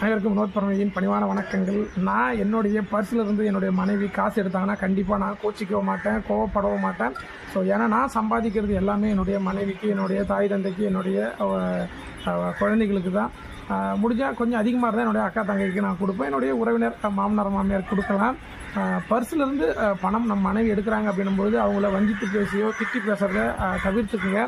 அனைவருக்கும் வினோத் பரமேயின் பணிவான வணக்கங்கள். நான் என்னுடைய பர்ஸிலிருந்து என்னுடைய மனைவி காசு எடுத்தாங்கன்னா கண்டிப்பாக நான் கோச்சிக்கவும் மாட்டேன், கோவப்படவும் மாட்டேன். ஸோ ஏன்னா நான் சம்பாதிக்கிறது எல்லாமே என்னுடைய மனைவிக்கு, என்னுடைய தாய் தந்தைக்கு, என்னுடைய குழந்தைகளுக்கு தான். முடிஞ்சால் கொஞ்சம் அதிகமாக இருந்தால் என்னுடைய அக்கா தங்கைக்கு நான் கொடுப்பேன். என்னுடைய உறவினர் மாமனார் மாமியார் கொடுக்கலாம். பர்ஸிலேருந்து பணம் நம்ம மனைவி எடுக்கிறாங்க அப்படின்னும்பொழுது அவங்கள வஞ்சித்து பேசியோ திட்டி பேசுகிறத தவிர்த்துக்குங்க.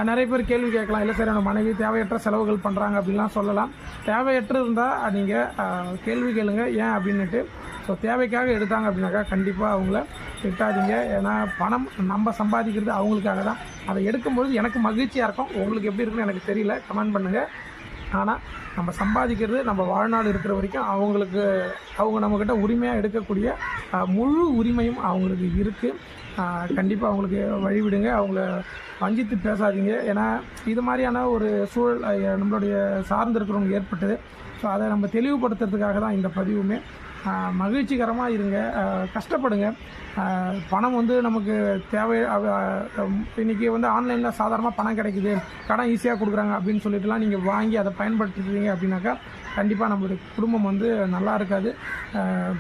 நிறைய பேர் கேள்வி கேட்கலாம், இல்லை சார் என்னோட மனைவி தேவையற்ற செலவுகள் பண்ணுறாங்க அப்படின்லாம் சொல்லலாம். தேவையற்ற இருந்தால் நீங்கள் கேள்வி கேளுங்க ஏன் அப்படின்னுட்டு. ஸோ தேவைக்காக எடுத்தாங்க அப்படின்னாக்கா கண்டிப்பாக அவங்கள திட்டாதீங்க. ஏன்னா பணம் நம்ம சம்பாதிக்கிறது அவங்களுக்காக தான். அதை எடுக்கும்பொழுது எனக்கு மகிழ்ச்சியாக இருக்கும். உங்களுக்கு எப்படி இருக்குன்னு எனக்கு தெரியல, கமெண்ட் பண்ணுங்கள். ஆனால் நம்ம சம்பாதிக்கிறது நம்ம வாழ்நாள் இருக்கிற வரைக்கும் அவங்க நம்மக்கிட்ட உரிமையாக எடுக்கக்கூடிய முழு உரிமையும் அவங்களுக்கு இருக்குது. கண்டிப்பாக அவங்களுக்கு வழிவிடுங்க, அவங்கள வஞ்சித்து பேசாதீங்க. ஏன்னா இது மாதிரியான ஒரு சூழல் நம்மளுடைய சார்ந்து இருக்கிறவங்க ஏற்பட்டது. ஸோ அதை நம்ம தெளிவுபடுத்துறதுக்காக தான் இந்த பதிவுமே. மகிழ்ச்சிகரமாக இருங்க, கஷ்டப்படுங்க. பணம் நமக்கு தேவை. இன்றைக்கி ஆன்லைனில் சாதாரணமாக பணம் கிடைக்குது, கடன் ஈஸியாக கொடுக்குறாங்க அப்படின்னு சொல்லிட்டுலாம் நீங்கள் வாங்கி அதை பயன்படுத்திக்கிறீங்க அப்படின்னாக்கா கண்டிப்பாக நம்மளுடைய குடும்பம் நல்லா இருக்காது.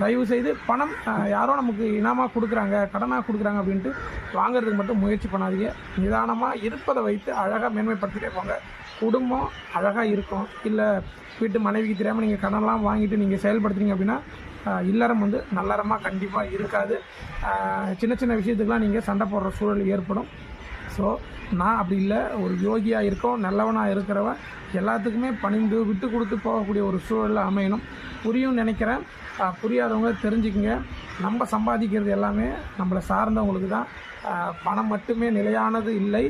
தயவுசெய்து பணம் யாரோ நமக்கு இனாமாக கொடுக்குறாங்க, கடனாக கொடுக்குறாங்க அப்படின்ட்டு வாங்கிறதுக்கு மட்டும் முயற்சி பண்ணாதீங்க. நிதானமாக இருப்பதை வைத்து அழகாக மேன்மைப்படுத்திட்டே போங்க. குடும்பம் அழகாக இருக்கும். இல்லை வீட்டு மனைவிக்கு தெரியாமல் நீங்கள் கடன்லாம் வாங்கிட்டு நீங்கள் செயல்படுத்துறீங்க அப்படின்னா இல்லறம் நல்லறமாக கண்டிப்பாக இருக்காது. சின்ன சின்ன விஷயத்துக்கெலாம் நீங்கள் சண்டை போடுற சூழல் ஏற்படும். ஸோ நான் அப்படி இல்லை, ஒரு யோகியாக இருக்கோம், நல்லவனாக இருக்கிறவன் எல்லாத்துக்குமே பணிந்து விட்டு கொடுத்து போகக்கூடிய ஒரு சூழலில் அமையணும். புரியும்னு நினைக்கிறேன். புரியாதவங்க தெரிஞ்சுக்குங்க. நம்ம சம்பாதிக்கிறது எல்லாமே நம்மளை சார்ந்தவங்களுக்கு தான். பணம் மட்டுமே நிலையானது இல்லை,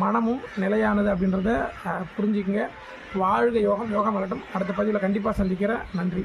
மனமும் நிலையானது அப்படின்றத புரிஞ்சுக்குங்க. வாழ்க யோகம், யோகம் வரட்டும். அடுத்த பதிவில் கண்டிப்பாக சந்திக்கிறேன். நன்றி.